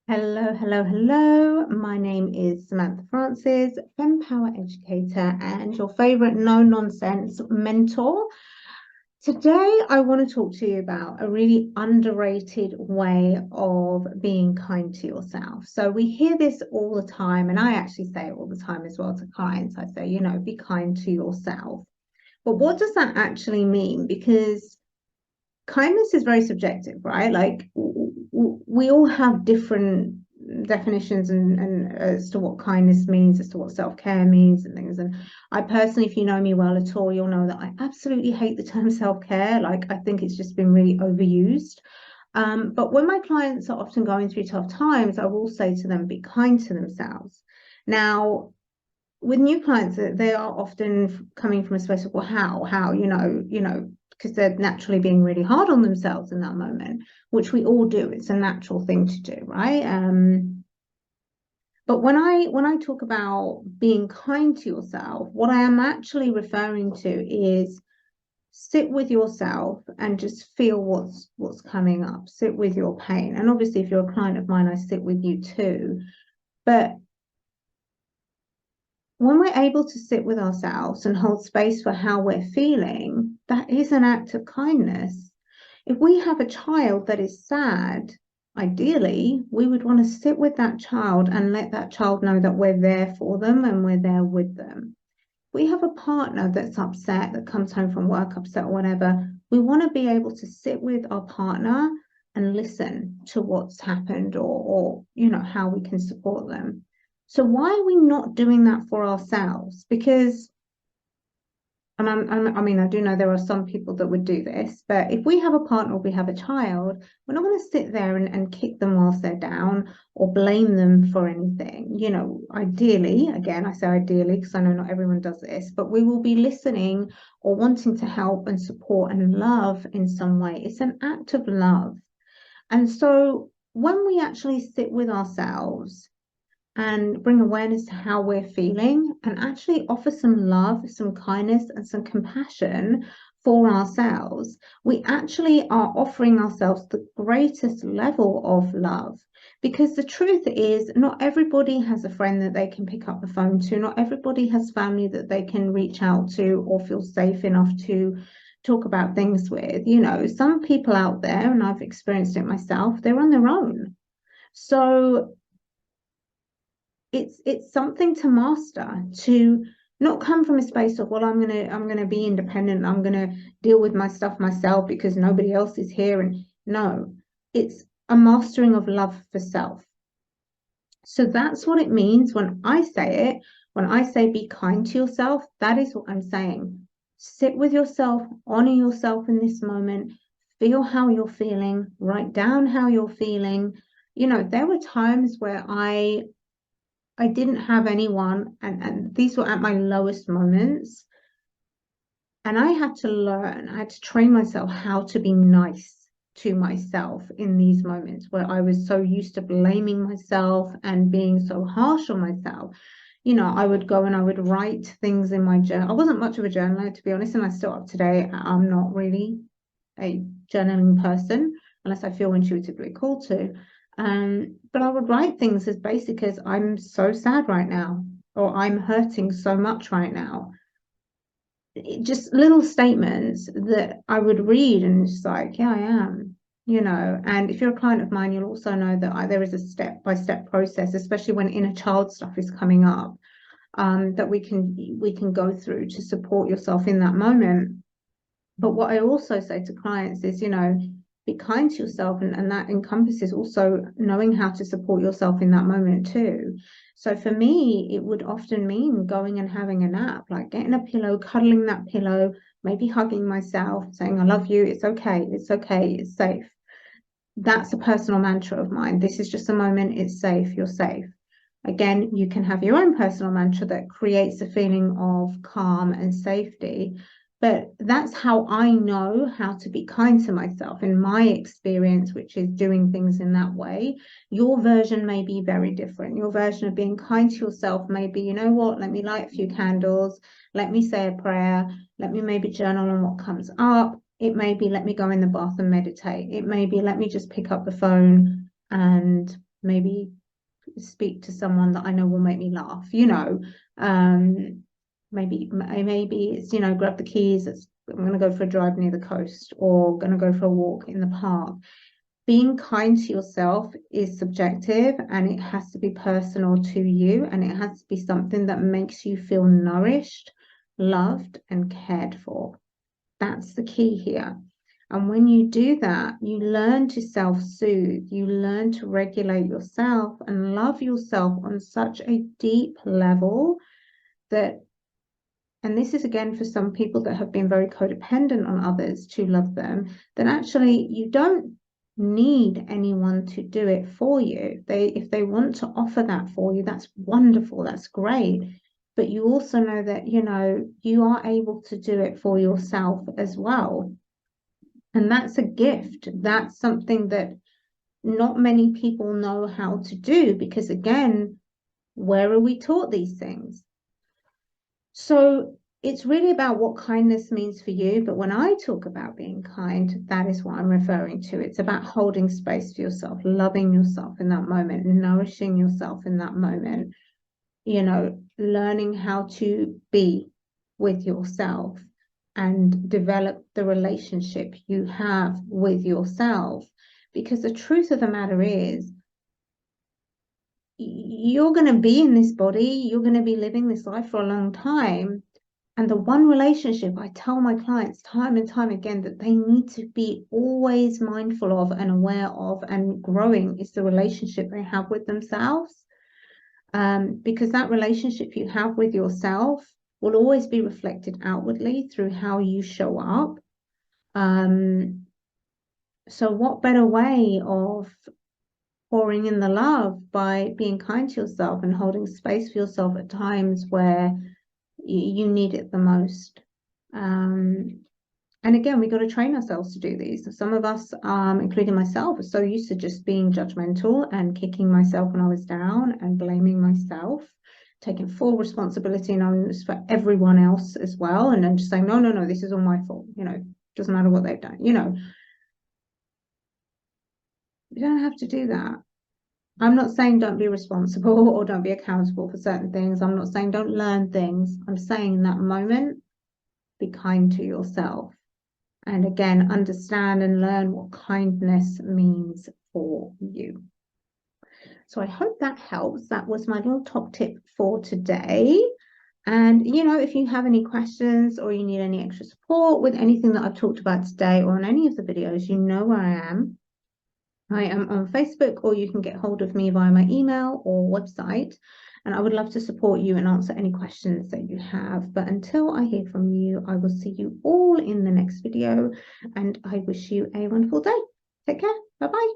Hello, hello, hello. My name is Samantha Francis, FemmePOWER educator and your favorite no-nonsense mentor. Today, I want to talk to you about a really underrated way of being kind to yourself. So we hear this all the time, and I actually say it all the time as well to clients. I say, be kind to yourself. But what does that actually mean? Because kindness is very subjective, right? Like we all have different definitions and as to what kindness means, as to what self-care means and things. And I personally, if you know me well at all, you'll know that I absolutely hate the term self-care. Like I think it's just been really overused. But when my clients are often going through tough times, I will say to them, be kind to themselves. Now, with new clients, they are often coming from a space of, well, how, because they're naturally being really hard on themselves in that moment, which we all do. It's a natural thing to do, right? But when I talk about being kind to yourself, what I am actually referring to is sit with yourself and just feel what's coming up. Sit with your pain. And obviously, if you're a client of mine, I sit with you too. But when we're able to sit with ourselves and hold space for how we're feeling, that is an act of kindness. If we have a child that is sad, ideally, we would want to sit with that child and let that child know that we're there for them and we're there with them. We have a partner that's upset, that comes home from work upset or whatever. We want to be able to sit with our partner and listen to what's happened or how we can support them. So why are we not doing that for ourselves? Because, I mean, I do know there are some people that would do this, but if we have a partner or we have a child, we're not going to sit there and kick them whilst they're down or blame them for anything. Ideally, again, I say ideally because I know not everyone does this, but we will be listening or wanting to help and support and love in some way. It's an act of love. And so when we actually sit with ourselves and bring awareness to how we're feeling and actually offer some love, some kindness, and some compassion for ourselves, we actually are offering ourselves the greatest level of love. Because the truth is, not everybody has a friend that they can pick up the phone to, not everybody has family that they can reach out to or feel safe enough to talk about things with. Some people out there, and I've experienced it myself, they're on their own. So it's something to master, to not come from a space of, well, I'm gonna be independent, I'm gonna deal with my stuff myself because nobody else is here. And no, it's a mastering of love for self. So that's what it means when I say it. When I say be kind to yourself, that is what I'm saying. Sit with yourself, honor yourself in this moment, feel how you're feeling, write down how you're feeling. There were times where I didn't have anyone, and these were at my lowest moments. And I had to train myself how to be nice to myself in these moments where I was so used to blaming myself and being so harsh on myself. I would go and I would write things in my journal. I wasn't much of a journaler, to be honest, and I still up today. I'm not really a journaling person unless I feel intuitively called to. But I would write things as basic as I'm so sad right now, or I'm hurting so much right now. Just little statements that I would read and just like, yeah, I am, And if you're a client of mine, you'll also know that there is a step-by-step process, especially when inner child stuff is coming up, that we can go through to support yourself in that moment. But what I also say to clients is, be kind to yourself, and that encompasses also knowing how to support yourself in that moment too. So for me, it would often mean going and having a nap, like getting a pillow, cuddling that pillow, maybe hugging myself, saying, I love you, it's okay, it's safe. That's a personal mantra of mine. This is just a moment, it's safe, you're safe. Again, you can have your own personal mantra that creates a feeling of calm and safety. But that's how I know how to be kind to myself in my experience, which is doing things in that way. Your version may be very different. Your version of being kind to yourself may be, you know what, let me light a few candles, let me say a prayer, let me maybe journal on what comes up. It may be, let me go in the bath and meditate. It may be, let me just pick up the phone and maybe speak to someone that I know will make me laugh, maybe it's, grab the keys, I'm going to go for a drive near the coast, or going to go for a walk in the park. Being kind to yourself is subjective, and it has to be personal to you, and it has to be something that makes you feel nourished, loved, and cared for. That's the key here. And when you do that, you learn to self-soothe, you learn to regulate yourself and love yourself on such a deep level that, and this is again for some people that have been very codependent on others to love them, that actually you don't need anyone to do it for you. If they want to offer that for you, that's wonderful, that's great. But you also know that, you are able to do it for yourself as well. And that's a gift. That's something that not many people know how to do, because again, where are we taught these things? So it's really about what kindness means for you. But when I talk about being kind, that is what I'm referring to. It's about holding space for yourself, loving yourself in that moment, nourishing yourself in that moment, learning how to be with yourself and develop the relationship you have with yourself. Because the truth of the matter is, you're going to be in this body, you're going to be living this life for a long time. And the one relationship I tell my clients time and time again that they need to be always mindful of and aware of and growing is the relationship they have with themselves. Because that relationship you have with yourself will always be reflected outwardly through how you show up. So what better way of pouring in the love by being kind to yourself and holding space for yourself at times where you need it the most. And again, we got to train ourselves to do these. Some of us, including myself, are so used to just being judgmental and kicking myself when I was down and blaming myself, taking full responsibility and onus for everyone else as well, and then just saying, no, this is all my fault. Doesn't matter what they've done. You don't have to do that. I'm not saying don't be responsible or don't be accountable for certain things. I'm not saying don't learn things. I'm saying in that moment, be kind to yourself. And again, understand and learn what kindness means for you. So I hope that helps. That was my little top tip for today. And, if you have any questions or you need any extra support with anything that I've talked about today or in any of the videos, you know where I am. I am on Facebook, or you can get hold of me via my email or website. And I would love to support you and answer any questions that you have. But until I hear from you, I will see you all in the next video. And I wish you a wonderful day. Take care. Bye-bye.